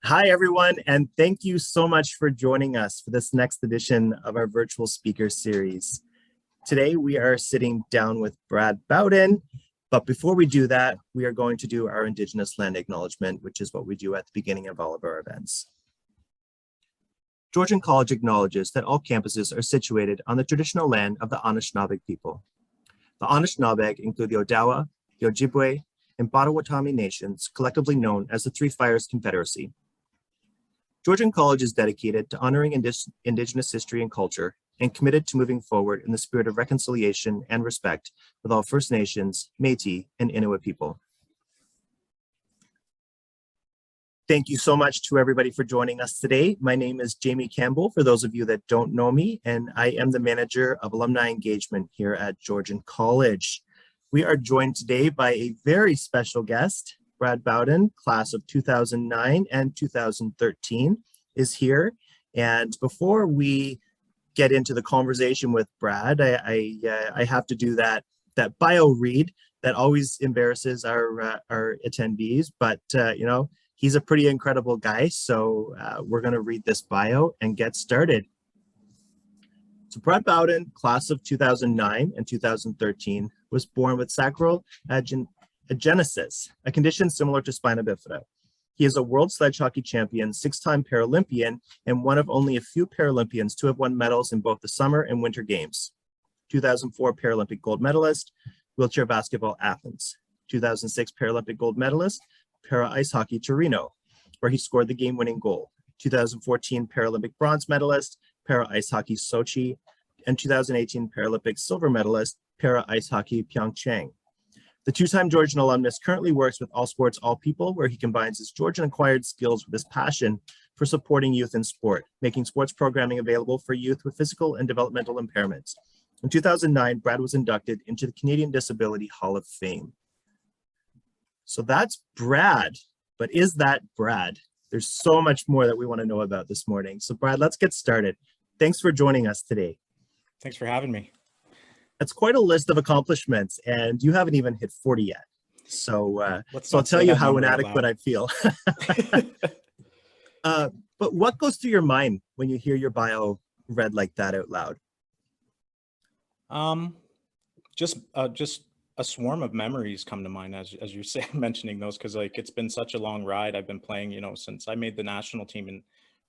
Hi, everyone, and thank you so much for joining us for this next edition of our virtual speaker series. Today, we are sitting down with Brad Bowden, but before we do that, we are going to do our Indigenous land acknowledgement, which is what we do at the beginning of all of our events. Georgian College acknowledges that all campuses are situated on the traditional land of the Anishinaabe people. The Anishinaabe include the Odawa, the Ojibwe, and Potawatomi nations, collectively known as the Three Fires Confederacy. Georgian College is dedicated to honoring Indigenous history and culture and committed to moving forward in the spirit of reconciliation and respect with all First Nations, Métis, and Inuit people. Thank you so much to everybody for joining us today. My name is Jamie Campbell, for those of you that don't know me, and I am the manager of alumni engagement here at Georgian College. We are joined today by a very special guest. Brad Bowden, class of 2009 and 2013, is here. And before we get into the conversation with Brad, I have to do that bio read that always embarrasses our attendees, but you know, he's a pretty incredible guy, so we're going to read this bio and get started. So Brad Bowden, class of 2009 and 2013, was born with sacral agenesis, a condition similar to spina bifida. He is a world sledge hockey champion, 6-time Paralympian, and one of only a few Paralympians to have won medals in both the Summer and Winter Games. 2004 Paralympic gold medalist, wheelchair basketball Athens. 2006 Paralympic gold medalist, para ice hockey Torino, where he scored the game-winning goal. 2014 Paralympic bronze medalist, para ice hockey Sochi, and 2018 Paralympic silver medalist, para ice hockey Pyeongchang. The two-time Georgian alumnus currently works with All Sports, All People, where he combines his Georgian-acquired skills with his passion for supporting youth in sport, making sports programming available for youth with physical and developmental impairments. In 2009, Brad was inducted into the Canadian Disability Hall of Fame. So that's Brad, but is that Brad? There's so much more that we want to know about this morning. So Brad, let's get started. Thanks for joining us today. Thanks for having me. That's quite a list of accomplishments, and you haven't even hit 40 yet. So, I'll tell you how inadequate I feel. But what goes through your mind when you hear your bio read like that out loud? Just a swarm of memories come to mind as you say, mentioning those, because like it's been such a long ride. I've been playing, you know, since I made the national team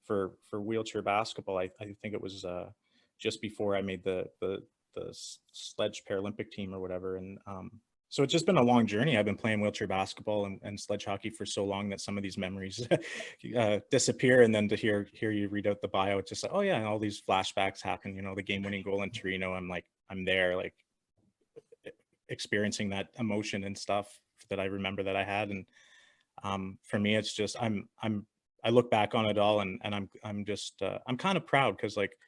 for wheelchair basketball. I think it was just before I made the sledge Paralympic team or whatever. And so it's just been a long journey. I've been playing wheelchair basketball and sledge hockey for so long that some of these memories disappear. And then to hear you read out the bio, it's just like, oh yeah, and all these flashbacks happen, you know, the game-winning goal in Torino. I'm there, like experiencing that emotion and stuff that I remember that I had. And for me, it's just, I look back on it all and I'm just, I'm kind of proud because like,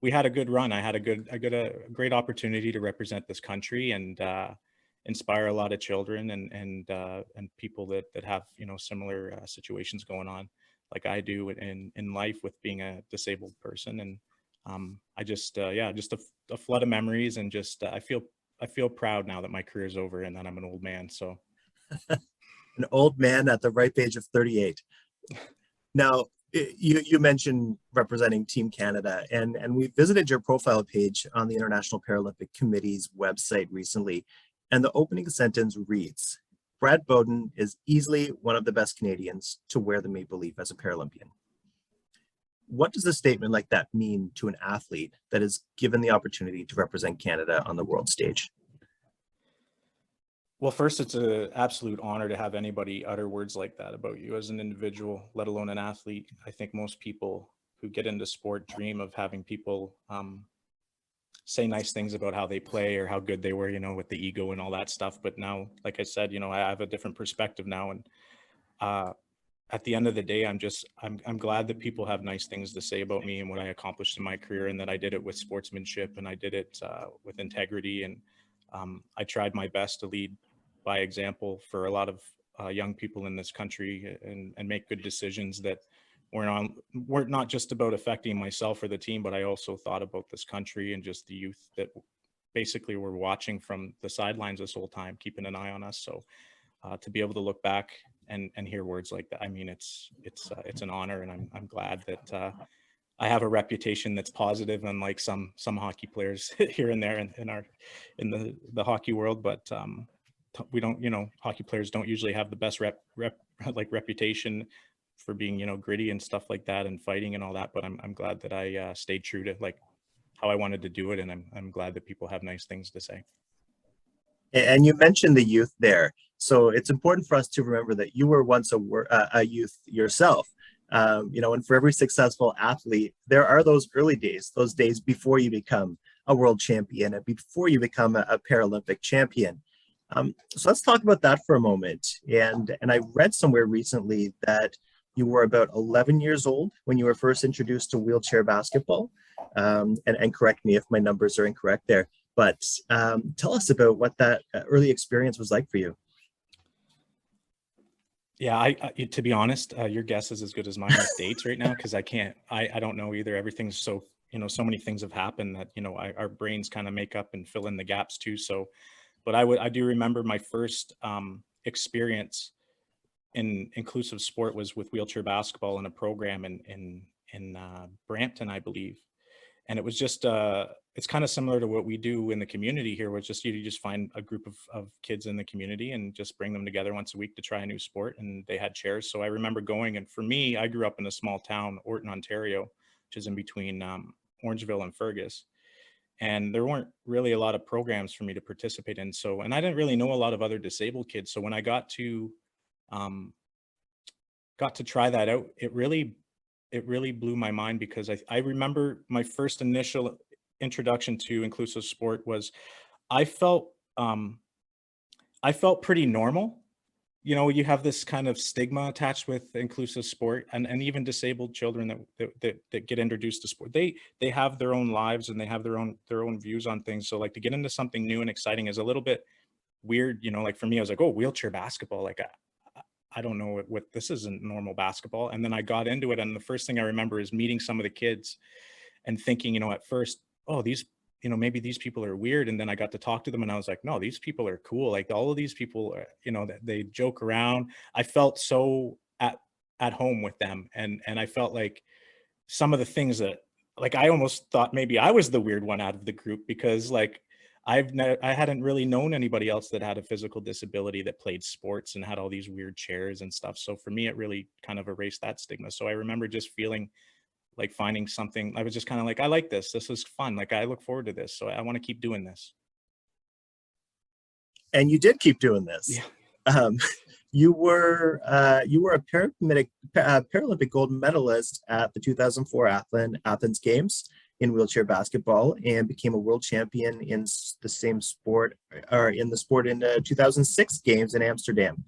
we had a good run. I had a great opportunity to represent this country and inspire a lot of children and people that have, you know, similar situations going on like I do in life with being a disabled person. And I just just a flood of memories, and just I feel proud now that my career is over and that I'm an old man. So an old man at the ripe age of 38. Now, you mentioned representing Team Canada, and we visited your profile page on the International Paralympic Committee's website recently, and the opening sentence reads, Brad Bowden is easily one of the best Canadians to wear the maple leaf as a Paralympian. What does a statement like that mean to an athlete that is given the opportunity to represent Canada on the world stage? Well, first, it's an absolute honor to have anybody utter words like that about you as an individual, let alone an athlete. I think most people who get into sport dream of having people say nice things about how they play or how good they were, you know, with the ego and all that stuff. But now, like I said, you know, I have a different perspective now. And at the end of the day, I'm glad that people have nice things to say about me and what I accomplished in my career, and that I did it with sportsmanship and I did it with integrity. And I tried my best to lead by example for a lot of young people in this country and make good decisions that weren't not just about affecting myself or the team, but I also thought about this country and just the youth that basically were watching from the sidelines this whole time, keeping an eye on us. So to be able to look back and hear words like that. I mean, it's an honor, and I'm glad that I have a reputation that's positive, unlike some hockey players here and there in the hockey world. But we don't, hockey players don't usually have the best reputation for being, gritty and stuff like that, and fighting and all that. But I'm glad that I stayed true to like how I wanted to do it, and I'm glad that people have nice things to say. And you mentioned the youth there. So it's important for us to remember that you were once a youth yourself. And for every successful athlete, there are those early days, those days before you become a world champion and before you become a Paralympic champion. So let's talk about that for a moment. And I read somewhere recently that you were about 11 years old when you were first introduced to wheelchair basketball. And correct me if my numbers are incorrect there. But tell us about what that early experience was like for you. Yeah, I to be honest, your guess is as good as mine with dates right now, because I don't know either. Everything's so, so many things have happened that, our brains kind of make up and fill in the gaps too. So, but I do remember my first experience in inclusive sport was with wheelchair basketball in a program in Brampton, I believe. And it was just, it's kind of similar to what we do in the community here, where it's just, you just find a group of kids in the community and just bring them together once a week to try a new sport. And they had chairs. So I remember going, and for me, I grew up in a small town, Orton, Ontario, which is in between Orangeville and Fergus. And there weren't really a lot of programs for me to participate in. So, and I didn't really know a lot of other disabled kids. So when I got to try that out, it really blew my mind, because I remember my first initial introduction to inclusive sport was I felt pretty normal. You have this kind of stigma attached with inclusive sport, and even disabled children that get introduced to sport. They have their own lives, and they have their own views on things. So like, to get into something new and exciting is a little bit weird. Like for me, I was like, oh, wheelchair basketball. Like I don't know what this isn't normal basketball. And then I got into it. And the first thing I remember is meeting some of the kids and thinking, at first, oh, these, maybe these people are weird. And then I got to talk to them, and I was like, no, these people are cool. Like all of these people, that they joke around. I felt so at home with them. And I felt like some of the things that, like, I almost thought maybe I was the weird one out of the group, because like, I hadn't really known anybody else that had a physical disability that played sports and had all these weird chairs and stuff. So for me, it really kind of erased that stigma. So I remember just feeling like finding something. I was just kind of like, I like this. This is fun. Like, I look forward to this. So I want to keep doing this. And you did keep doing this. Yeah. You were a Paralympic gold medalist at the 2004 Athens Games in wheelchair basketball, and became a world champion in the same sport, or in the 2006 Games in Amsterdam.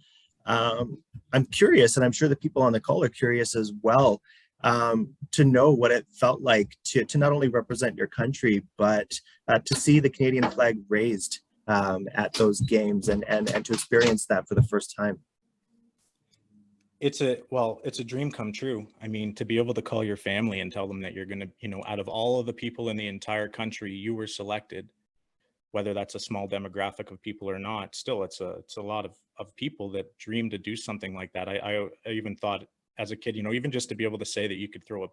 I'm curious, and I'm sure the people on the call are curious as well, to know what it felt like to not only represent your country, but to see the Canadian flag raised at those games, and to experience that for the first time. It's a dream come true. I mean, to be able to call your family and tell them that you're going to, out of all of the people in the entire country, you were selected, whether that's a small demographic of people or not, still it's a lot of people that dream to do something like that. I even thought as a kid, even just to be able to say that you could throw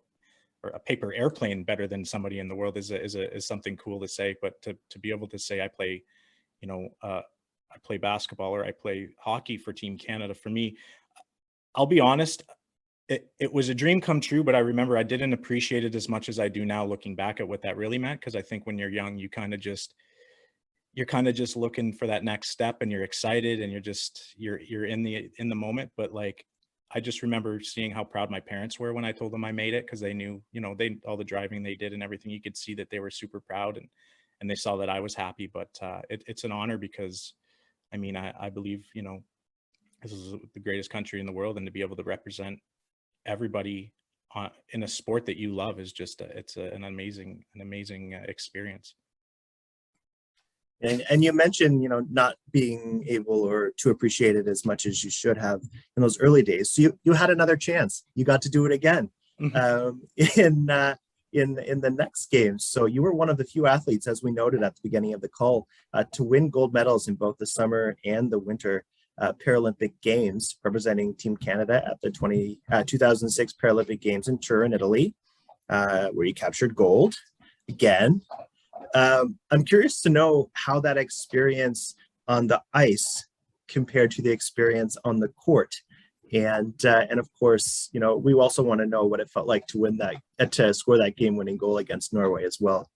a paper airplane better than somebody in the world is something cool to say. But to be able to say I play, I play basketball, or I play hockey for Team Canada, for me, I'll be honest, it was a dream come true, but I remember I didn't appreciate it as much as I do now, looking back at what that really meant. Because I think when you're young, you're kind of just looking for that next step, and you're excited, and you're in the moment. But like, I just remember seeing how proud my parents were when I told them I made it, because they knew, all the driving they did and everything, you could see that they were super proud, and they saw that I was happy. But it's an honor, because I mean, I believe, this is the greatest country in the world, and to be able to represent everybody in a sport that you love is just an amazing experience. And you mentioned, not being able or to appreciate it as much as you should have in those early days. So you had another chance. You got to do it again in the next games. So you were one of the few athletes, as we noted at the beginning of the call, to win gold medals in both the summer and the winter Paralympic Games representing Team Canada at the 2006 Paralympic Games in Turin, Italy, where you captured gold again. I'm curious to know how that experience on the ice compared to the experience on the court. And of course, you know, we also want to know what it felt like to win that, to score that game-winning goal against Norway as well.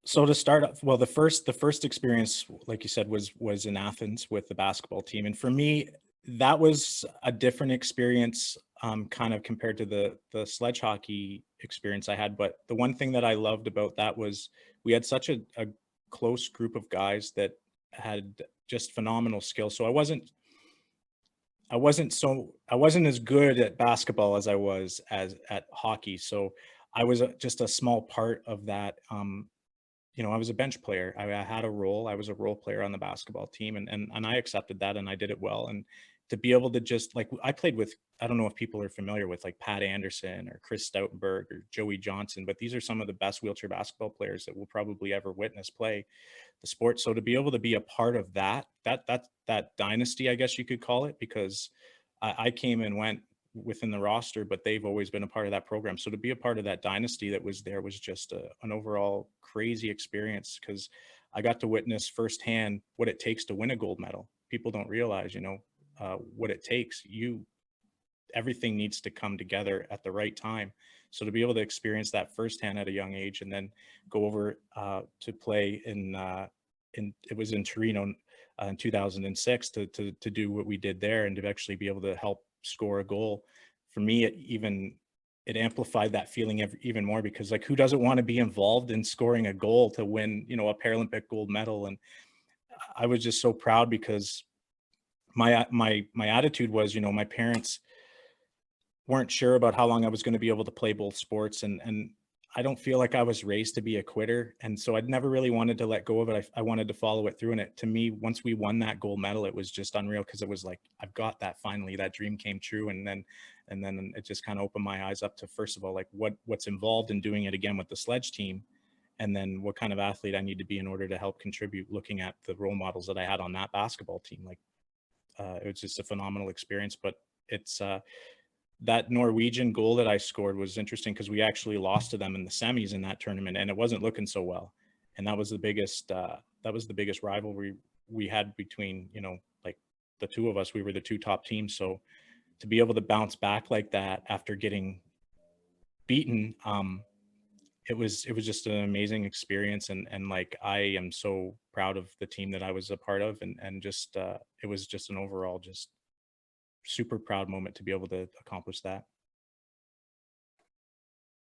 So to start off, well, the first experience, like you said, was in Athens with the basketball team, and for me, that was a different experience, kind of compared to the sledge hockey experience I had. But the one thing that I loved about that was we had such a close group of guys that had just phenomenal skills. So I wasn't as good at basketball as I was at hockey. So I was just a small part of that. You know, I was a bench player. I had a role. I was a role player on the basketball team, and I accepted that, and I did it well. And to be able to just, like, I played with, I don't know if people are familiar with, like, Pat Anderson or Chris Stoutenberg or Joey Johnson, but these are some of the best wheelchair basketball players that we'll probably ever witness play the sport. So to be able to be a part of that dynasty, I guess you could call it, because I came and went within the roster, but they've always been a part of that program. So to be a part of that dynasty that was there was just an overall crazy experience, because I got to witness firsthand what it takes to win a gold medal. People don't realize, you know, what it takes. Everything needs to come together at the right time. So to be able to experience that firsthand at a young age, and then go over to play it was in Torino in 2006 to do what we did there, and to actually be able to help score a goal, for me, it amplified that feeling even more, because, like, who doesn't want to be involved in scoring a goal to win, you know, a Paralympic gold medal? And I was just so proud, because my attitude was, you know, my parents weren't sure about how long I was going to be able to play both sports, and I don't feel like I was raised to be a quitter, and so I'd never really wanted to let go of it. I wanted to follow it through, and to me, once we won that gold medal, it was just unreal, because it was like, I've got that, finally, that dream came true. And then it just kind of opened my eyes up to, first of all, like, what's involved in doing it again with the sledge team, and then what kind of athlete I need to be in order to help contribute, looking at the role models that I had on that basketball team. Like, it was just a phenomenal experience. But it's that Norwegian goal that I scored was interesting, because we actually lost to them in the semis in that tournament, and it wasn't looking so well. And that was the biggest rivalry we had between, you know, like, the two of us. We were the two top teams. So to be able to bounce back like that after getting beaten, it was just an amazing experience. And like, I am so proud of the team that I was a part of, and just it was just an overall just super proud moment to be able to accomplish that.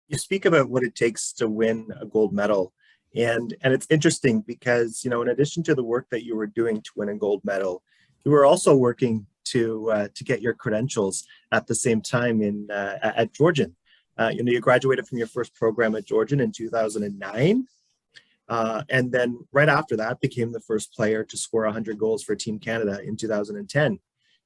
You speak about what it takes to win a gold medal, and it's interesting because, you know, in addition to the work that you were doing to win a gold medal, you were also working to get your credentials at the same time at Georgian. You know, you graduated from your first program at Georgian in 2009, and then right after that became the first player to score 100 goals for Team Canada in 2010.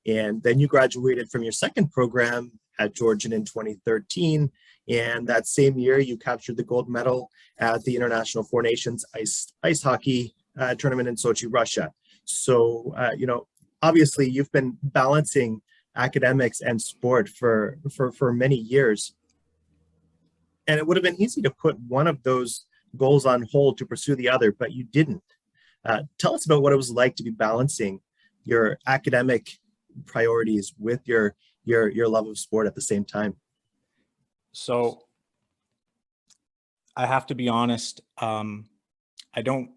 And then you graduated from your second program at Georgian in 2013. And that same year, you captured the gold medal at the International Four Nations ice hockey tournament in Sochi, Russia. So, you know, obviously you've been balancing academics and sport for many years. And it would have been easy to put one of those goals on hold to pursue the other, but you didn't. Tell us about what it was like to be balancing your academic priorities with your love of sport at the same time. So I have to be honest. I don't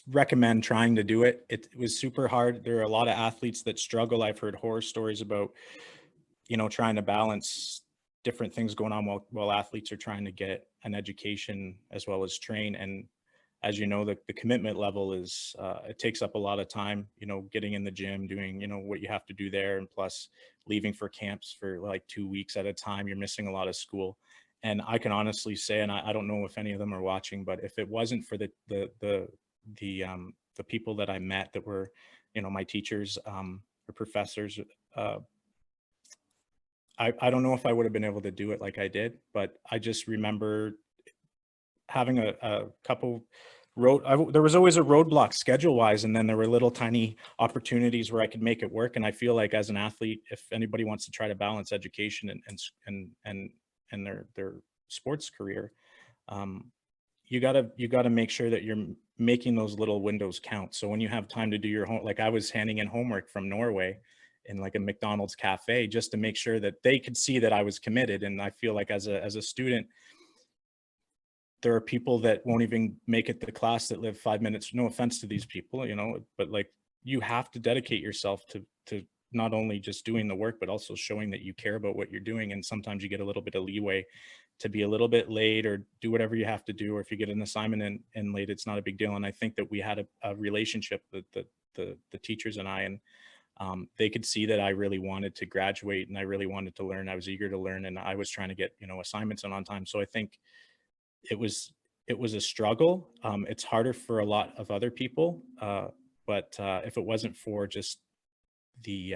recommend trying to do it. It was super hard. There are a lot of athletes that struggle. I've heard horror stories about, you know, trying to balance different things going on while athletes are trying to get an education as well as train. And as you know, the commitment level is, it takes up a lot of time, you know, getting in the gym, doing, you know, what you have to do there. And plus leaving for camps for like 2 weeks at a time, you're missing a lot of school. And I can honestly say, and I don't know if any of them are watching, but if it wasn't for the people that I met that were, you know, my teachers, or professors, I don't know if I would have been able to do it like I did. But I just remember having a couple there was always a roadblock schedule wise, and then there were little tiny opportunities where I could make it work. And I feel like as an athlete, if anybody wants to try to balance education and their sports career, you gotta make sure that you're making those little windows count. So when you have time to do your home, like I was handing in homework from Norway in like a McDonald's cafe just to make sure that they could see that I was committed. And I feel like as a student, there are people that won't even make it to class that live 5 minutes. No offense to these people, but like you have to dedicate yourself to not only just doing the work, but also showing that you care about what you're doing. And sometimes you get a little bit of leeway to be a little bit late or do whatever you have to do. Or if you get an assignment in late, it's not a big deal. And I think that we had a relationship that the teachers and I, and they could see that I really wanted to graduate and I really wanted to learn. I was eager to learn, and I was trying to get, assignments on time. So I think it was a struggle. It's harder for a lot of other people. But if it wasn't for just the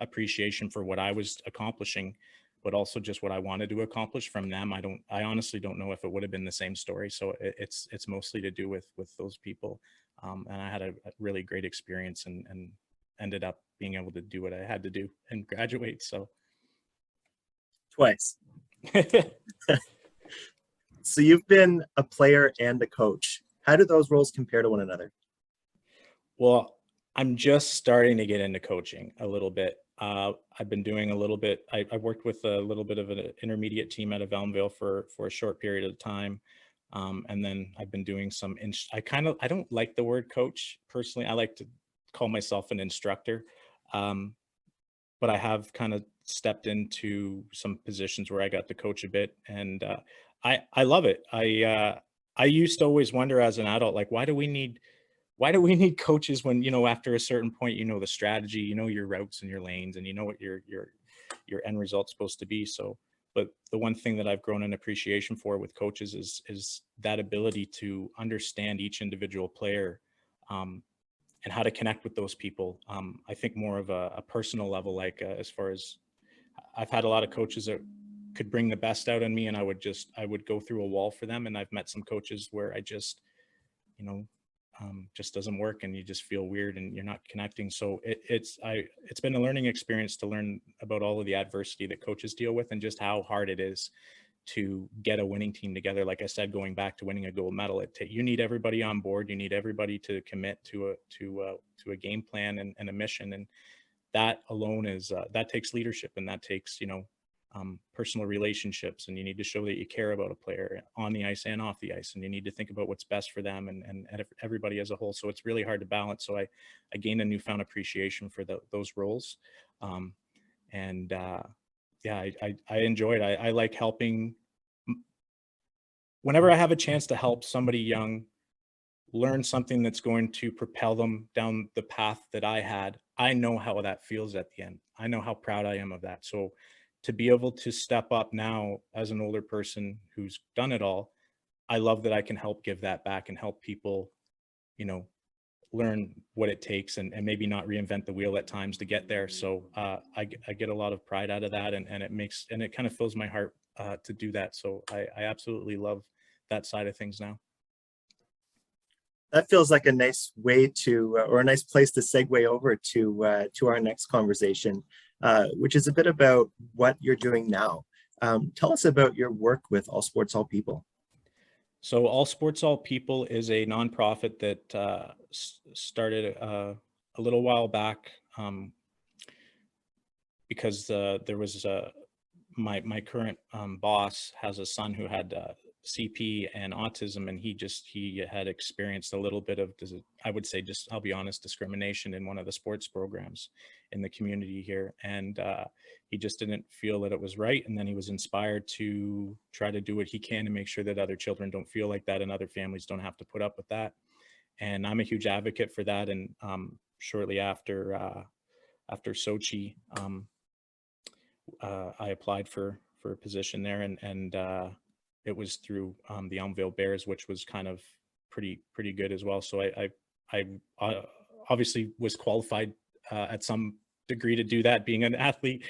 appreciation for what I was accomplishing, but also just what I wanted to accomplish from them, I honestly don't know if it would have been the same story. So it's mostly to do with those people. And I had a really great experience and ended up being able to do what I had to do and graduate. So Twice. So you've been a player and a coach. How do those roles compare to one another? Well, I'm just starting to get into coaching a little bit. I've been doing a little bit. I worked with a little bit of an intermediate team out of Elmvale for a short period of time. And then I've been doing some, I don't like the word coach personally. I like to call myself an instructor. But I have kind of stepped into some positions where I got to coach a bit, and I love it. I used to always wonder as an adult, like, why do we need coaches when, after a certain point, the strategy, your routes and your lanes, and what your end result's supposed to be. So, but the one thing that I've grown an appreciation for with coaches is that ability to understand each individual player, and how to connect with those people. I think more of a personal level, like as far as I've had a lot of coaches that could bring the best out in me, and I would go through a wall for them. And I've met some coaches where I just, just doesn't work, and you just feel weird and you're not connecting. So it's been a learning experience to learn about all of the adversity that coaches deal with, and just how hard it is to get a winning team together. Like I said, going back to winning a gold medal, you need everybody on board. You need everybody to commit to a game plan and a mission. And that alone that takes leadership, and that takes, personal relationships. And you need to show that you care about a player on the ice and off the ice. And you need to think about what's best for them and everybody as a whole. So it's really hard to balance. So I gained a newfound appreciation for those roles. Yeah, I enjoy it. I like helping. Whenever I have a chance to help somebody young learn something that's going to propel them down the path that I had, I know how that feels at the end. I know how proud I am of that. So to be able to step up now as an older person who's done it all, I love that I can help give that back and help people, learn what it takes, and maybe not reinvent the wheel at times to get there. So I get a lot of pride out of that, and it kind of fills my heart to do that. So I absolutely love that side of things now. That feels like a nice way to, or a nice place to segue over to our next conversation, which is a bit about what you're doing now. Tell us about your work with All Sports, All People. So All Sports, All People is a nonprofit that started a little while back because there was my current boss has a son who had CP and autism, and he had experienced a little bit of, I would say, just, I'll be honest, discrimination in one of the sports programs in the community here. And he just didn't feel that it was right. And then he was inspired to try to do what he can to make sure that other children don't feel like that and other families don't have to put up with that. And I'm a huge advocate for that. And shortly after Sochi, I applied for a position there, and it was through the Elmvale Bears, which was kind of pretty good as well. So I obviously was qualified at some degree to do that, being an athlete,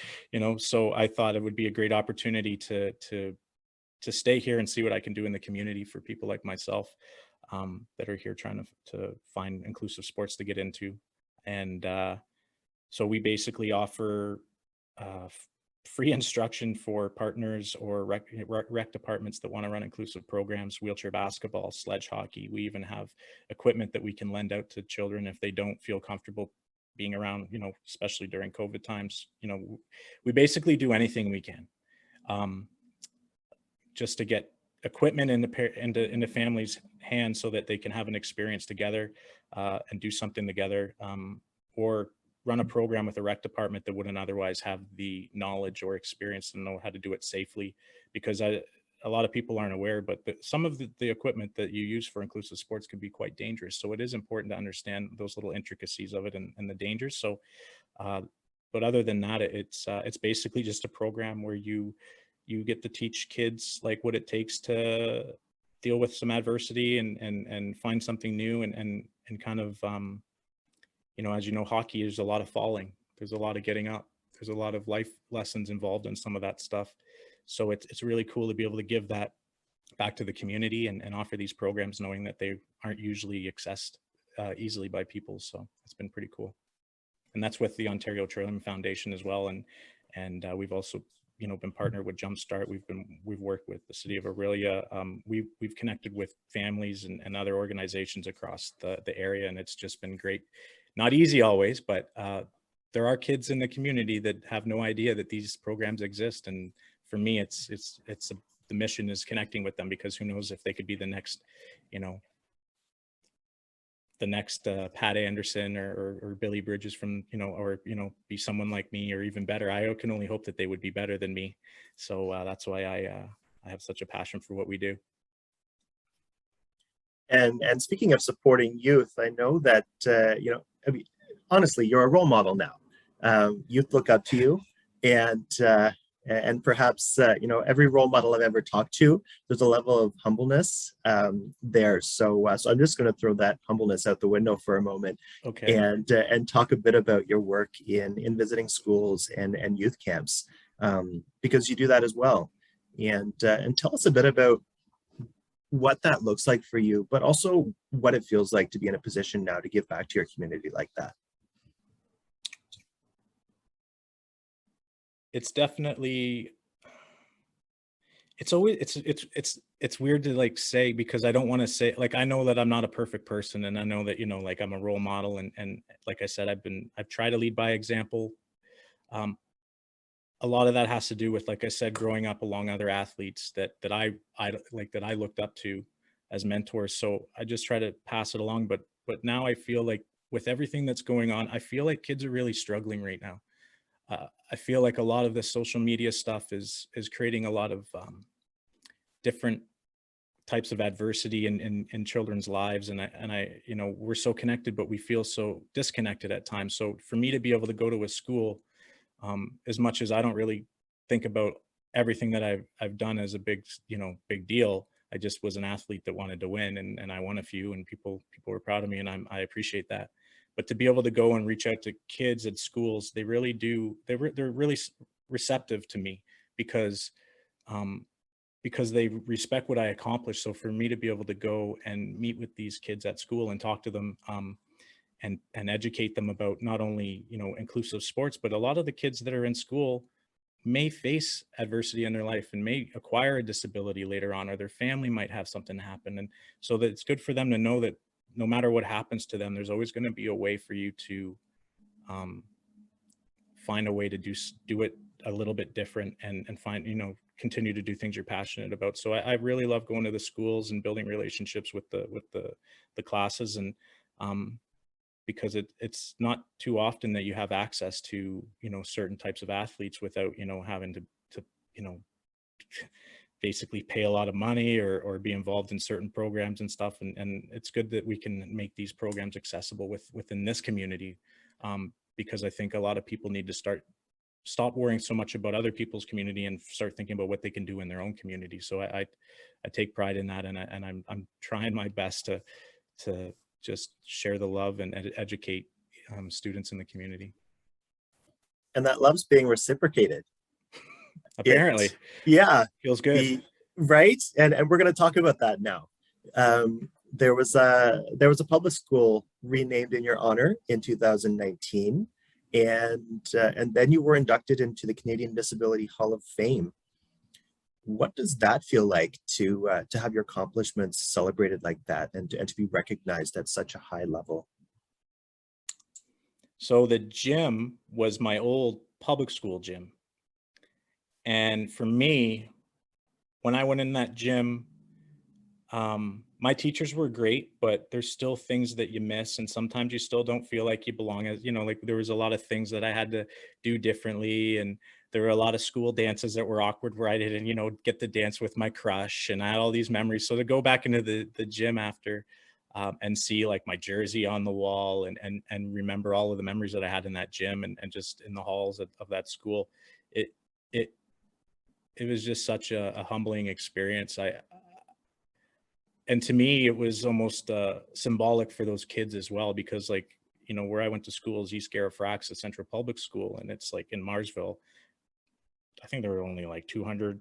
so I thought it would be a great opportunity to stay here and see what I can do in the community for people like myself. that are here trying to find inclusive sports to get into. And so we basically offer free instruction for partners or rec departments that want to run inclusive programs, wheelchair basketball, sledge hockey. We even have equipment that we can lend out to children if they don't feel comfortable being around, especially during COVID times. We basically do anything we can just to get equipment into families' hands so that they can have an experience together and do something together, or run a program with a rec department that wouldn't otherwise have the knowledge or experience to know how to do it safely. Because a lot of people aren't aware, but some of the equipment that you use for inclusive sports can be quite dangerous. So it is important to understand those little intricacies of it and the dangers. So, but other than that, it's basically just a program where you get to teach kids like what it takes to deal with some adversity and find something new and kind of, as you know, hockey is a lot of falling. There's a lot of getting up. There's a lot of life lessons involved in some of that stuff. So it's really cool to be able to give that back to the community and offer these programs, knowing that they aren't usually accessed easily by people. So it's been pretty cool. And that's with the Ontario Trillium Foundation as well. And we've also, been partnered with Jumpstart. We've worked with the city of Aurelia. We've connected with families and other organizations across the area, and it's just been great. Not easy always, but there are kids in the community that have no idea that these programs exist. And for me, the mission is connecting with them, because who knows if they could be the next, Pat Anderson or Billy Bridges from, or, be someone like me, or even better. I can only hope that they would be better than me. So that's why I have such a passion for what we do. And speaking of supporting youth, I know that, honestly, you're a role model now. Youth look up to you, and perhaps, every role model I've ever talked to, there's a level of humbleness there. So I'm just going to throw that humbleness out the window for a moment, okay, and talk a bit about your work in visiting schools and youth camps, because you do that as well. And tell us a bit about what that looks like for you, but also what it feels like to be in a position now to give back to your community like that. It's definitely, it's always, it's weird to like say, because I don't want to say, like, I know that I'm not a perfect person, and I know that, like, I'm a role model. And like I said, I've tried to lead by example. A lot of that has to do with, like I said, growing up along other athletes that I looked up to as mentors. So I just try to pass it along. But now I feel like with everything that's going on, I feel like kids are really struggling right now. I feel like a lot of the social media stuff is creating a lot of different types of adversity in children's lives. And I, we're so connected, but we feel so disconnected at times. So for me to be able to go to a school, as much as I don't really think about everything that I've done as a big deal, I just was an athlete that wanted to win, and I won a few, and people were proud of me, and I appreciate that. But to be able to go and reach out to kids at schools, they really do. They're really receptive to me, because they respect what I accomplished. So for me to be able to go and meet with these kids at school and talk to them, and educate them about not only, inclusive sports, but a lot of the kids that are in school may face adversity in their life and may acquire a disability later on, or their family might have something happen. And so that it's good for them to know that no matter what happens to them, there's always going to be a way for you to find a way to do it a little bit different, and find, continue to do things you're passionate about. So I really love going to the schools and building relationships with the classes, and because it's not too often that you have access to, certain types of athletes without, having to basically pay a lot of money or be involved in certain programs and stuff. And it's good that we can make these programs accessible within this community, because I think a lot of people need to stop worrying so much about other people's community and start thinking about what they can do in their own community. So I take pride in that, and I'm trying my best to just share the love and educate students in the community. And that love's being reciprocated. Apparently. Yeah. Feels good. Right. And we're going to talk about that now. There was a public school renamed in your honor in 2019, and then you were inducted into the Canadian Disability Hall of Fame. What does that feel like to have your accomplishments celebrated like that, and to be recognized at such a high level? So the gym was my old public school gym. And for me, when I went in that gym, my teachers were great, but there's still things that you miss. And sometimes you still don't feel like you belong. As you know, like there was a lot of things that I had to do differently. And there were a lot of school dances that were awkward where I didn't, get to dance with my crush. And I had all these memories. So to go back into the gym after and see like my jersey on the wall and remember all of the memories that I had in that gym and just in the halls of that school, it, it, it was just such a humbling experience. And to me, it was almost symbolic for those kids as well, because like, where I went to school is East Garifrax, a Central Public School, and it's like in Marsville. I think there were only like 200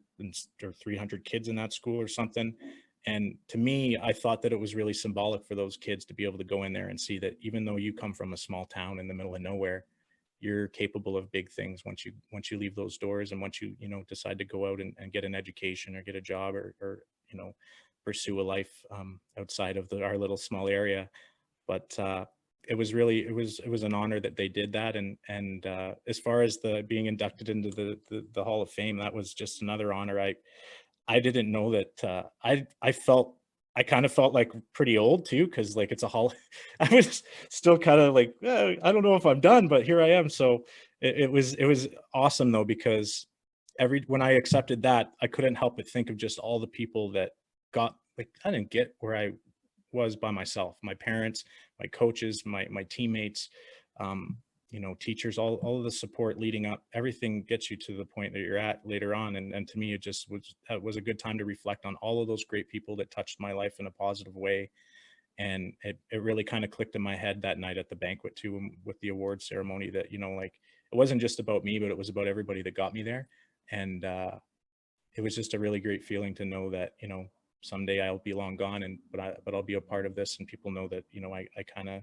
or 300 kids in that school or something. And to me, I thought that it was really symbolic for those kids to be able to go in there and see that even though you come from a small town in the middle of nowhere, you're capable of big things once you leave those doors, and once you decide to go out and get an education or get a job or pursue a life outside of our little small area. But it was an honor that they did that. And as far as the being inducted into the Hall of Fame, that was just another honor. I didn't know that. I kind of felt like pretty old too, because like it's a hall. I was still kind of like, I don't know if I'm done, but here I am. So it was awesome though, because when I accepted that, I couldn't help but think of just all the people that got, like, I didn't get where I was by myself. My parents, my coaches, my teammates, teachers, all of the support leading up, everything gets you to the point that you're at later on. And to me, it was a good time to reflect on all of those great people that touched my life in a positive way. And it really kind of clicked in my head that night at the banquet too, with the award ceremony, that, like, it wasn't just about me, but it was about everybody that got me there. And it was just a really great feeling to know that, someday I'll be long gone, but I'll be a part of this, and people know that, I kind of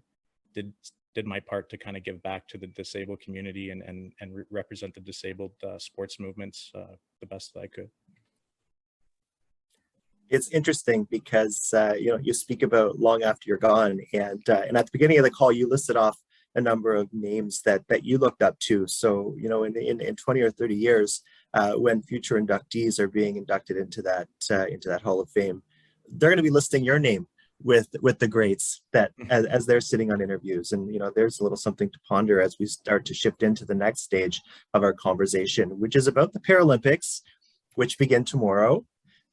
did my part to kind of give back to the disabled community and represent the disabled sports movements the best that I could. It's interesting because you speak about long after you're gone, and at the beginning of the call you listed off a number of names that you looked up to. So in 20 or 30 years, when future inductees are being inducted into that Hall of Fame, they're going to be listing your name with the greats that as they're sitting on interviews. And there's a little something to ponder as we start to shift into the next stage of our conversation, which is about the Paralympics, which begin tomorrow.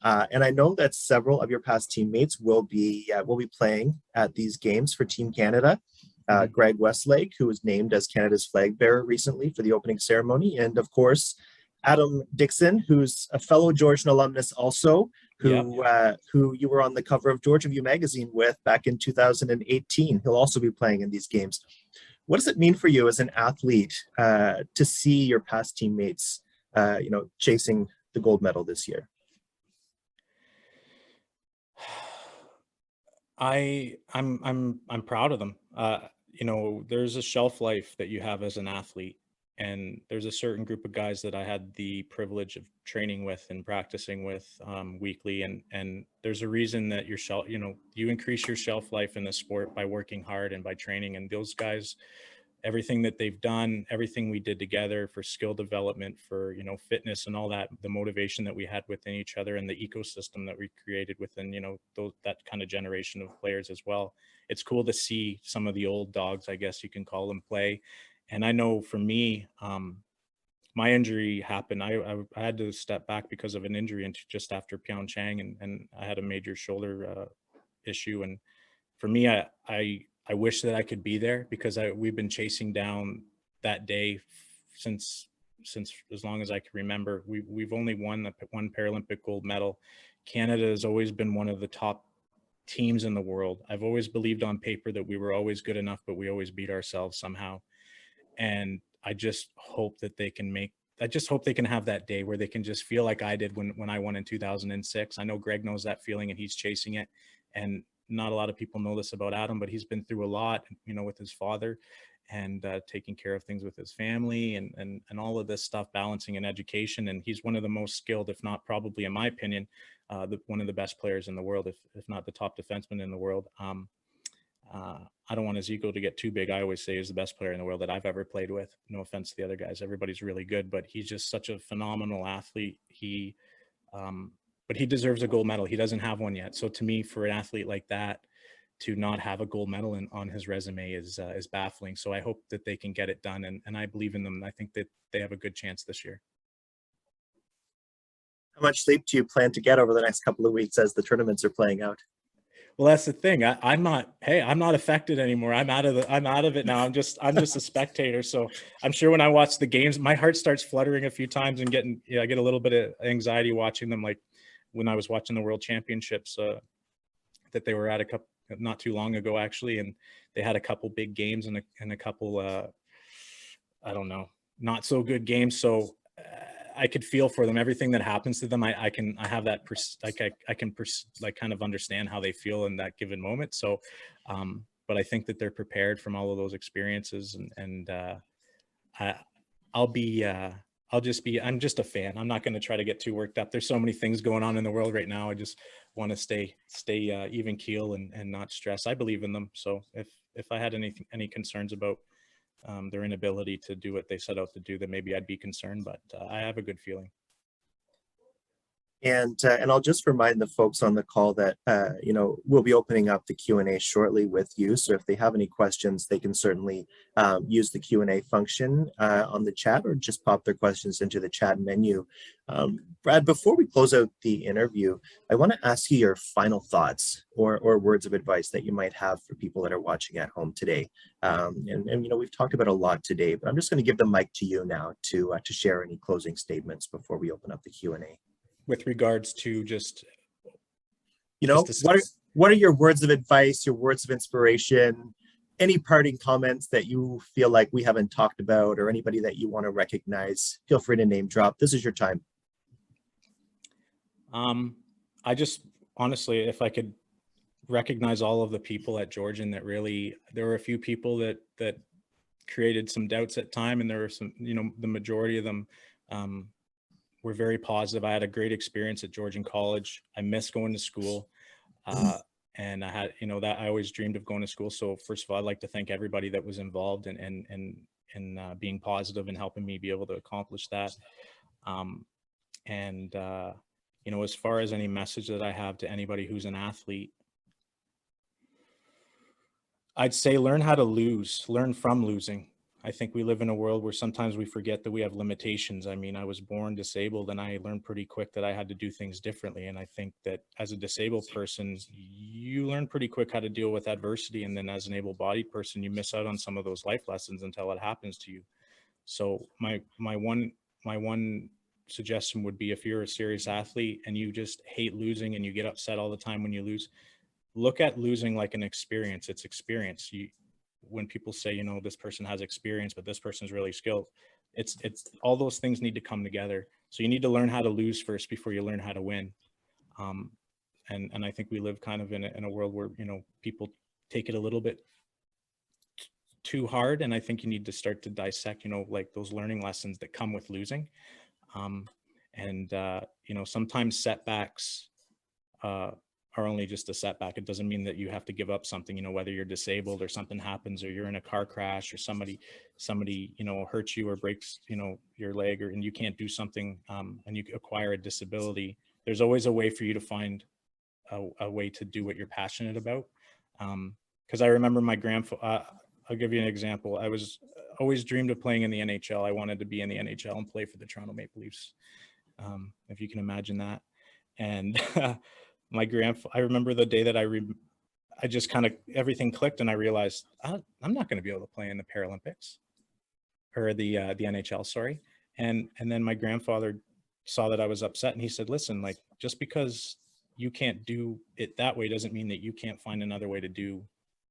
And I know that several of your past teammates will be playing at these games for Team Canada. Greg Westlake, who was named as Canada's flag bearer recently for the opening ceremony, and of course Adam Dixon, who's a fellow Georgian alumnus also, who you were on the cover of Georgia View magazine with back in 2018. He'll also be playing in these games. What does it mean for you as an athlete to see your past teammates, chasing the gold medal this year? I'm proud of them. There's a shelf life that you have as an athlete, and there's a certain group of guys that I had the privilege of training with and practicing with weekly, and there's a reason that you increase your shelf life in the sport by working hard and by training. And those guys, everything that they've done, everything we did together for skill development, for fitness and all that, the motivation that we had within each other, and the ecosystem that we created within that kind of generation of players as well. It's cool to see some of the old dogs, I guess you can call them, play. And I know for me, my injury happened. I had to step back because of an injury just after Pyeongchang, and I had a major shoulder issue. And for me, I wish that I could be there, because we've been chasing down that day since as long as I can remember. We've only won one Paralympic gold medal. Canada has always been one of the top teams in the world. I've always believed on paper that we were always good enough, but we always beat ourselves somehow. And I just hope that they can have that day where they can just feel like I did when I won in 2006. I know Greg knows that feeling, and he's chasing it. And not a lot of people know this about Adam, but he's been through a lot, you know, with his father, and taking care of things with his family, and all of this stuff, balancing an education. And he's one of the most skilled, if not probably, in my opinion, one of the best players in the world, if not the top defenseman in the world. I don't want his ego to get too big. I always say he's the best player in the world that I've ever played with. No offense to the other guys. Everybody's really good, but he's just such a phenomenal athlete. But he deserves a gold medal. He doesn't have one yet. So to me, for an athlete like that, to not have a gold medal on his resume is baffling. So I hope that they can get it done, and I believe in them. I think that they have a good chance this year. How much sleep do you plan to get over the next couple of weeks as the tournaments are playing out? Well, that's the thing. I'm not affected anymore. I'm out of it now. I'm just a spectator. So I'm sure when I watch the games, my heart starts fluttering a few times and I get a little bit of anxiety watching them. Like when I was watching the World Championships that they were at not too long ago, actually, and they had a couple big games and a couple I don't know, not so good games. So I could feel for them. Everything that happens to them, I have that kind of understand how they feel in that given moment. So, but I think that they're prepared from all of those experiences, and I'm just a fan. I'm not going to try to get too worked up. There's so many things going on in the world right now. I just want to stay even keel and not stress. I believe in them. So if I had any concerns about their inability to do what they set out to do, then maybe I'd be concerned, but I have a good feeling. And I'll just remind the folks on the call that, we'll be opening up the Q&A shortly with you. So if they have any questions, they can certainly use the Q&A function on the chat, or just pop their questions into the chat menu. Brad, before we close out the interview, I want to ask you your final thoughts or words of advice that you might have for people that are watching at home today. We've talked about a lot today, but I'm just going to give the mic to you now to share any closing statements before we open up the Q&A. With regards to what are your words of advice, your words of inspiration, any parting comments that you feel like we haven't talked about, or anybody that you want to recognize? Feel free to name drop. This is your time. I just, honestly, if I could recognize all of the people at Georgian that there were a few people that created some doubts at time, and there were some, the majority of them were very positive. I had a great experience at Georgian College. I missed going to school. And I had, that I always dreamed of going to school. So first of all, I'd like to thank everybody that was involved in being positive and helping me be able to accomplish that. As far as any message that I have to anybody who's an athlete, I'd say learn how to lose, learn from losing. I think we live in a world where sometimes we forget that we have limitations. I mean, I was born disabled, and I learned pretty quick that I had to do things differently. And I think that as a disabled person, you learn pretty quick how to deal with adversity. And then as an able-bodied person, you miss out on some of those life lessons until it happens to you. So my one suggestion would be, if you're a serious athlete and you just hate losing and you get upset all the time when you lose, look at losing like an experience. It's experience. When people say, this person has experience, but this person is really skilled, it's all those things need to come together. So you need to learn how to lose first before you learn how to win. And I think we live kind of in a world where, people take it a little bit too hard. And I think you need to start to dissect, like those learning lessons that come with losing. Sometimes setbacks are only just a setback. It doesn't mean that you have to give up something, whether you're disabled or something happens, or you're in a car crash, or somebody, hurts you or breaks, your leg, and you can't do something, and you acquire a disability. There's always a way for you to find a way to do what you're passionate about. Because I remember my grandfather, I'll give you an example. I was always dreamed of playing in the NHL. I wanted to be in the NHL and play for the Toronto Maple Leafs. If you can imagine that. And I remember the day that I just kind of, everything clicked, and I realized I'm not going to be able to play in the Paralympics, or the NHL, sorry. And then my grandfather saw that I was upset, and he said, listen, like, just because you can't do it that way doesn't mean that you can't find another way to do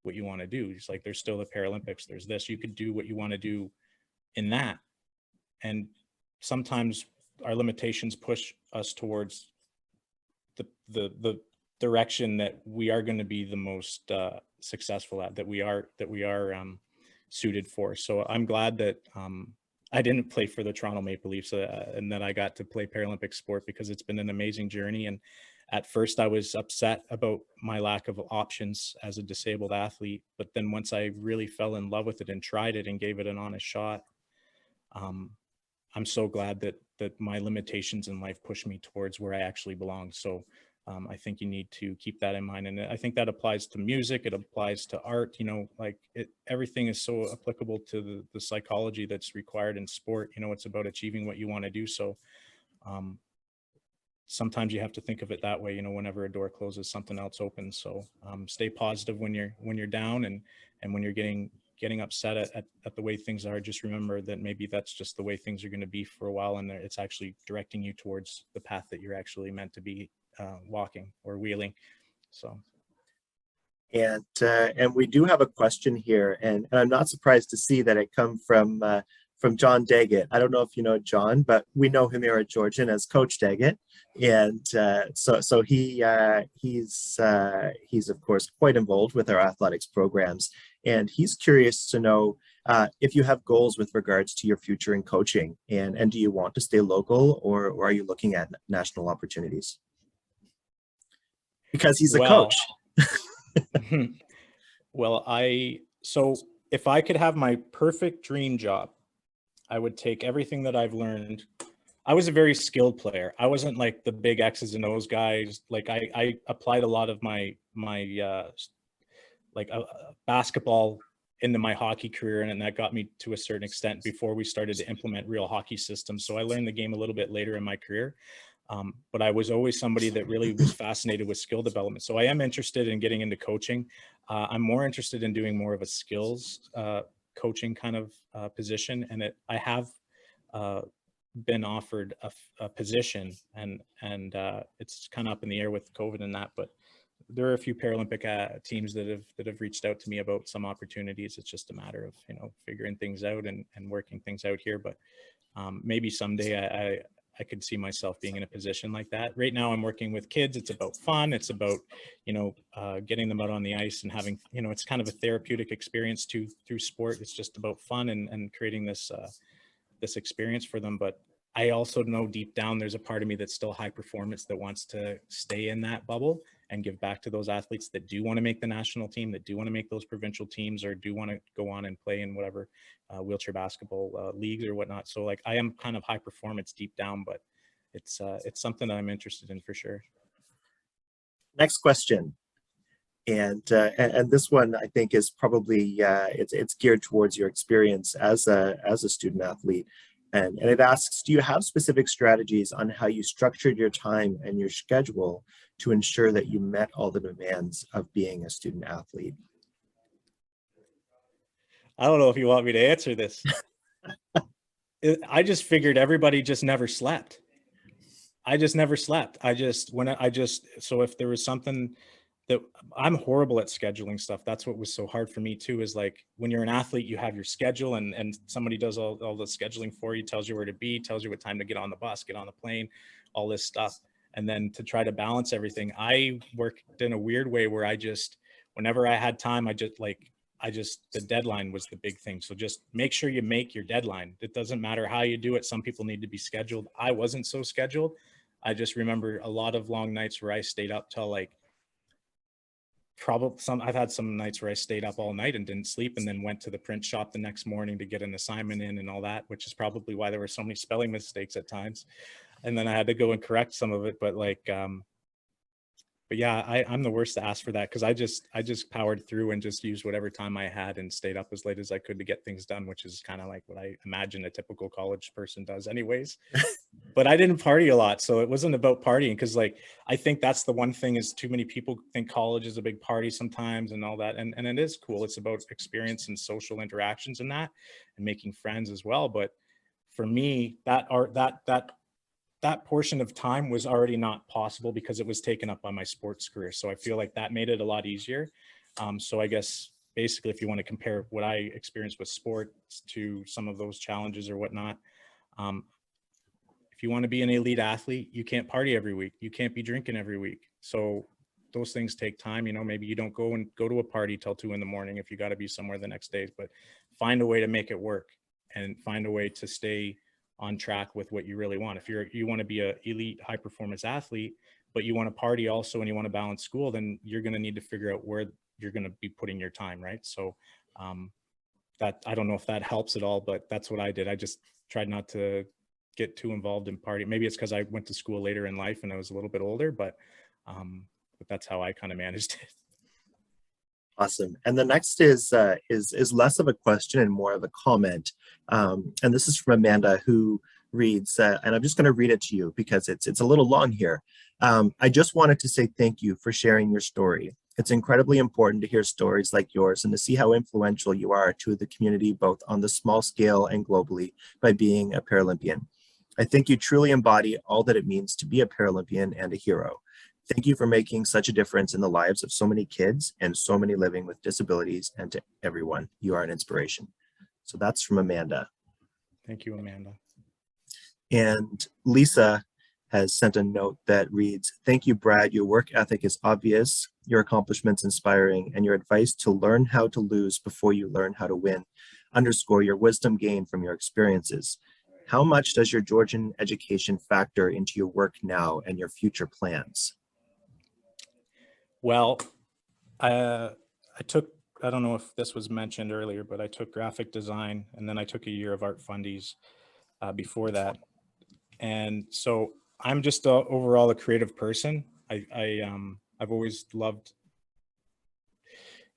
what you want to do. It's like, there's still the Paralympics, there's this, you could do what you want to do in that. And sometimes our limitations push us towards direction that we are going to be the most successful at, that we are suited for. So I'm glad that I didn't play for the Toronto Maple Leafs and that I got to play Paralympic sport, because it's been an amazing journey. And at first I was upset about my lack of options as a disabled athlete, but then once I really fell in love with it and tried it and gave it an honest shot, I'm so glad that my limitations in life pushed me towards where I actually belong. So I think you need to keep that in mind. And I think that applies to music. It applies to art, you know, like everything is so applicable to the psychology that's required in sport. You know, it's about achieving what you want to do. So sometimes you have to think of it that way. You know, whenever a door closes, something else opens. So stay positive when you're down, and when you're getting upset at the way things are. Just remember that maybe that's just the way things are going to be for a while, and it's actually directing you towards the path that you're actually meant to be walking or wheeling. So. And we do have a question here, and I'm not surprised to see that it come from John Daggett. I don't know if you know John, but we know him here at Georgian as Coach Daggett, and so he's of course quite involved with our athletics programs, and he's curious to know if you have goals with regards to your future in coaching, and do you want to stay local, or are you looking at national opportunities? Because he's a coach. Well, so if I could have my perfect dream job, I would take everything that I've learned. I was a very skilled player. I wasn't like the big X's and O's guys. Like I applied a lot of my basketball into my hockey career, and that got me to a certain extent before we started to implement real hockey systems. So I learned the game a little bit later in my career. But I was always somebody that really was fascinated with skill development. So I am interested in getting into coaching. I'm more interested in doing more of a skills coaching kind of position. And I have been offered a position, and it's kind of up in the air with COVID and that, but there are a few Paralympic teams that have reached out to me about some opportunities. It's just a matter of, you know, figuring things out and working things out here. But maybe someday I could see myself being in a position like that. Right now I'm working with kids. It's about fun. It's about, you know, getting them out on the ice and having, you know, it's kind of a therapeutic experience through sport. It's just about fun and creating this experience for them. But I also know deep down there's a part of me that's still high performance, that wants to stay in that bubble and give back to those athletes that do want to make the national team, that do want to make those provincial teams, or do want to go on and play in whatever wheelchair basketball leagues or whatnot. So like I am kind of high performance deep down, but it's something that I'm interested in for sure. Next question. And this one I think is probably it's geared towards your experience as a student athlete, and it asks, do you have specific strategies on how you structured your time and your schedule to ensure that you met all the demands of being a student athlete? I don't know if you want me to answer this. I just figured everybody just never slept. I just never slept. So if there was something that, I'm horrible at scheduling stuff. That's what was so hard for me too, is like when you're an athlete, you have your schedule, and somebody does all the scheduling for you, tells you where to be, tells you what time to get on the bus, get on the plane, all this stuff. And then to try to balance everything, I worked in a weird way where whenever I had time, the deadline was the big thing. So just make sure you make your deadline. It doesn't matter how you do it. Some people need to be scheduled. I wasn't so scheduled. I just remember a lot of long nights where I stayed up till like, I've had some nights where I stayed up all night and didn't sleep, and then went to the print shop the next morning to get an assignment in and all that, which is probably why there were so many spelling mistakes at times. And then I had to go and correct some of it. But but yeah, I'm the worst to ask for that, because I just powered through and just used whatever time I had and stayed up as late as I could to get things done, which is kind of like what I imagine a typical college person does anyways. But I didn't party a lot, so it wasn't about partying, because like I think that's the one thing, is too many people think college is a big party sometimes and all that, and it is cool. It's about experience and social interactions and that, and making friends as well. But for me, that portion of time was already not possible because it was taken up by my sports career. So I feel like that made it a lot easier. So I guess basically, if you want to compare what I experienced with sports to some of those challenges or whatnot, if you want to be an elite athlete, you can't party every week. You can't be drinking every week. So those things take time. You know, maybe you don't go to a party till 2 a.m. if you got to be somewhere the next day, but find a way to make it work and find a way to stay on track with what you really want. If you want to be a elite high performance athlete, but you want to party also and you want to balance school, then you're going to need to figure out where you're going to be putting your time, right? So that, I don't know if that helps at all, but that's what I did. I just tried not to get too involved in party. Maybe it's because I went to school later in life and I was a little bit older, but that's how I kind of managed it. Awesome. And the next is less of a question and more of a comment. And this is from Amanda, who reads, and I'm just going to read it to you because it's a little long here. I just wanted to say thank you for sharing your story. It's incredibly important to hear stories like yours and to see how influential you are to the community, both on the small scale and globally, by being a Paralympian. I think you truly embody all that it means to be a Paralympian and a hero. Thank you for making such a difference in the lives of so many kids and so many living with disabilities, and to everyone. You are an inspiration. So that's from Amanda. Thank you, Amanda. And Lisa has sent a note that reads, thank you, Brad. Your work ethic is obvious, your accomplishments inspiring, and your advice to learn how to lose before you learn how to win underscore your wisdom gained from your experiences. How much does your Georgian education factor into your work now and your future plans? Well, I don't know if this was mentioned earlier, but I took graphic design and then I took a year of art fundies before that. And so I'm just overall a creative person. I've always loved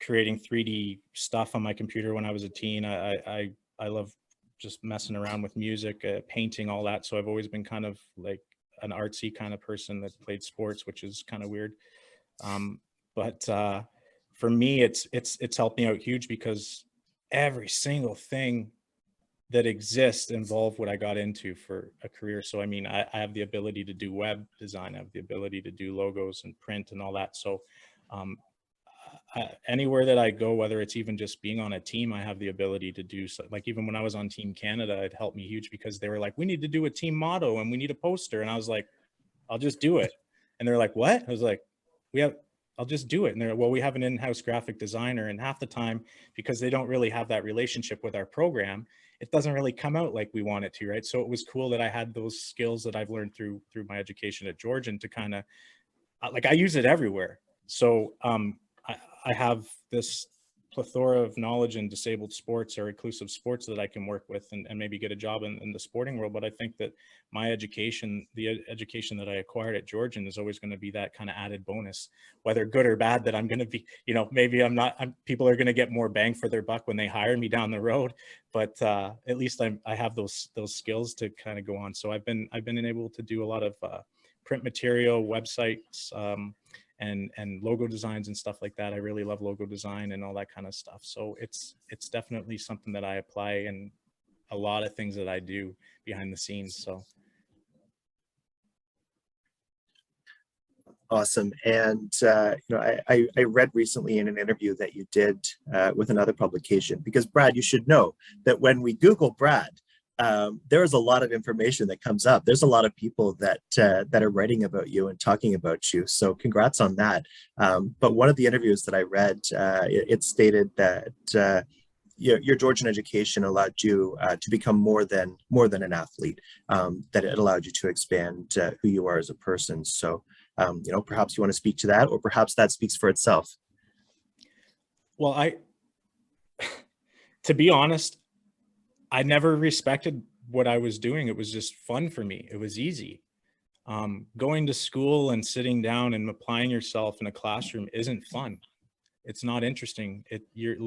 creating 3D stuff on my computer when I was a teen. I love just messing around with music, painting, all that. So I've always been kind of like an artsy kind of person that played sports, which is kind of weird. But for me, it's helped me out huge because every single thing that exists involved what I got into for a career. So, I mean, I have the ability to do web design, I have the ability to do logos and print and all that. So anywhere that I go, whether it's even just being on a team, I have the ability to do so. Like even when I was on Team Canada, it helped me huge because they were like, we need to do a team motto and we need a poster. And I was like, I'll just do it. And they're like, what? I was like, I'll just do it. And they're like, well, we have an in-house graphic designer, and half the time, because they don't really have that relationship with our program, it doesn't really come out like we want it to, right? So it was cool that I had those skills that I've learned through my education at Georgian to kind of, like, I use it everywhere. So I have this plethora of knowledge in disabled sports or inclusive sports that I can work with and maybe get a job in the sporting world. But I think that my education, the education that I acquired at Georgian, is always going to be that kind of added bonus, whether good or bad, that I'm going to be, you know, maybe people are going to get more bang for their buck when they hire me down the road, but at least I have those skills to kind of go on. So I've been able to do a lot of print material, websites, and logo designs and stuff like that. I really love logo design and all that kind of stuff. So it's definitely something that I apply in a lot of things that I do behind the scenes. So. Awesome. And, you know, I read recently in an interview that you did with another publication, because Brad, you should know that when we Google Brad, there is a lot of information that comes up. There's a lot of people that are writing about you and talking about you. So congrats on that. But one of the interviews that I read, it stated that your Georgian education allowed you to become more than an athlete, that it allowed you to expand who you are as a person. So, you know, perhaps you want to speak to that, or perhaps that speaks for itself. Well, to be honest, I never respected what I was doing. It was just fun for me. It was easy. Going to school and sitting down and applying yourself in a classroom isn't fun. It's not interesting.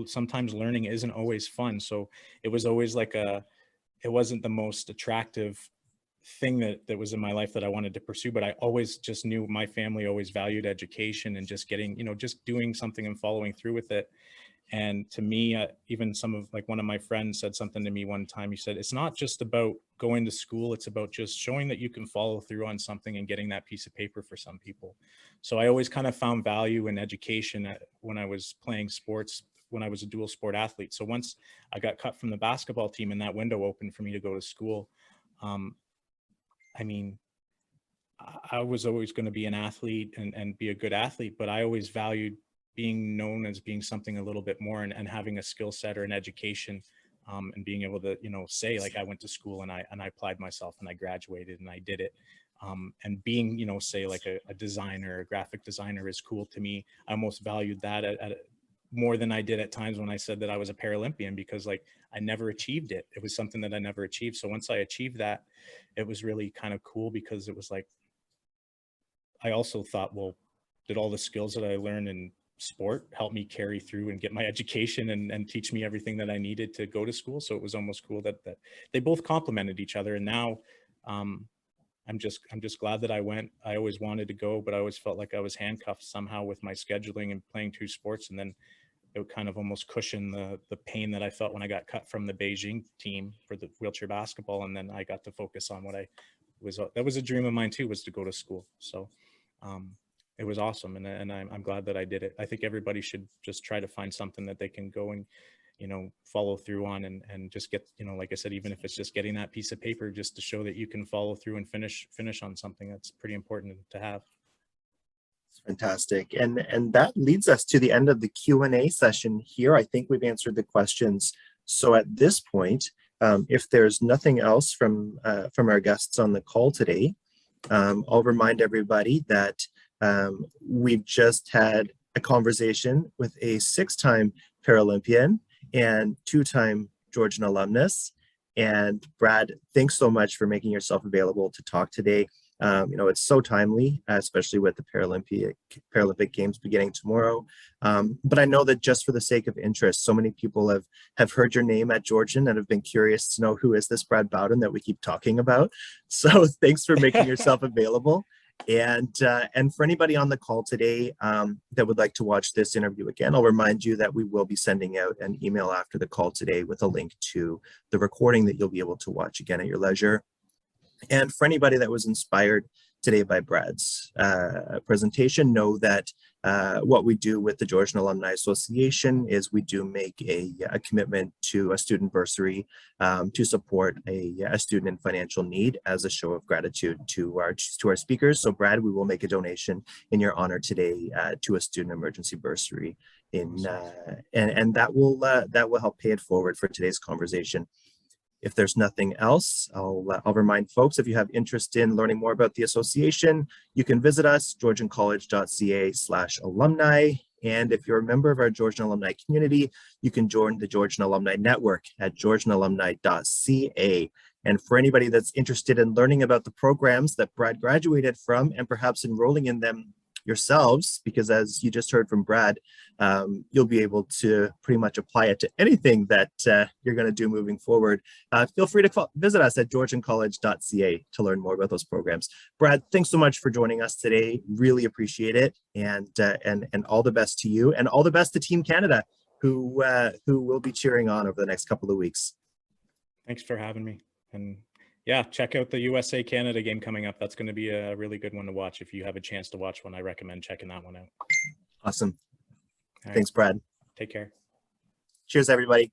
Sometimes learning isn't always fun. So it was always like it wasn't the most attractive thing that was in my life that I wanted to pursue, but I always just knew my family always valued education and just getting, you know, just doing something and following through with it. And to me, even one of my friends said something to me one time. He said, it's not just about going to school. It's about just showing that you can follow through on something and getting that piece of paper for some people. So I always kind of found value in education when I was playing sports, when I was a dual sport athlete. So once I got cut from the basketball team and that window opened for me to go to school, I mean, I was always going to be an athlete and be a good athlete, but I always valued being known as being something a little bit more, and having a skill set or an education, and being able to, say like I went to school and I applied myself and I graduated and I did it. And being, say like a designer, a graphic designer is cool to me. I almost valued that at more than I did at times when I said that I was a Paralympian, because like I never achieved it. It was something that I never achieved. So once I achieved that, it was really kind of cool, because it was like, I also thought, well, did all the skills that I learned in sport help me carry through and get my education and teach me everything that I needed to go to school? So it was almost cool that they both complemented each other. And now, I'm just glad that I went. I always wanted to go, but I always felt like I was handcuffed somehow with my scheduling and playing two sports. And then it kind of almost cushioned the pain that I felt when I got cut from the Beijing team for the wheelchair basketball. And then I got to focus on what that was a dream of mine too, was to go to school. So it was awesome. And I'm glad that I did it. I think everybody should just try to find something that they can go and, follow through on, and just get, like I said, even if it's just getting that piece of paper just to show that you can follow through and finish on something, that's pretty important to have. Fantastic. And that leads us to the end of the Q&A session here. I think we've answered the questions. So at this point, if there's nothing else from our guests on the call today, I'll remind everybody that we've just had a conversation with a 6-time Paralympian and 2-time Georgian alumnus. And Brad, thanks so much for making yourself available to talk today. It's so timely, especially with the Paralympic Games beginning tomorrow. But I know that just for the sake of interest, so many people have heard your name at Georgian and have been curious to know, who is this Brad Bowden that we keep talking about? So thanks for making yourself available. And for anybody on the call today that would like to watch this interview again, I'll remind you that we will be sending out an email after the call today with a link to the recording that you'll be able to watch again at your leisure. And for anybody that was inspired today by Brad's presentation, know that what we do with the Georgian Alumni Association is we do make a commitment to a student bursary to support a student in financial need as a show of gratitude to our speakers. So Brad, we will make a donation in your honor today to a student emergency bursary, and that will help pay it forward for today's conversation. If there's nothing else, I'll remind folks, if you have interest in learning more about the association, you can visit us, georgiancollege.ca/alumni. And if you're a member of our Georgian alumni community, you can join the Georgian Alumni Network at georgianalumni.ca. And for anybody that's interested in learning about the programs that Brad graduated from and perhaps enrolling in them yourselves, because as you just heard from Brad, you'll be able to pretty much apply it to anything that you're going to do moving forward. Feel free to visit us at georgiancollege.ca to learn more about those programs. Brad, thanks so much for joining us today. Really appreciate it, and all the best to you, and all the best to Team Canada, who will be cheering on over the next couple of weeks. Thanks for having me. And yeah, check out the USA Canada game coming up. That's going to be a really good one to watch. If you have a chance to watch one, I recommend checking that one out. Awesome. All Thanks, right. Brad. Take care. Cheers, everybody.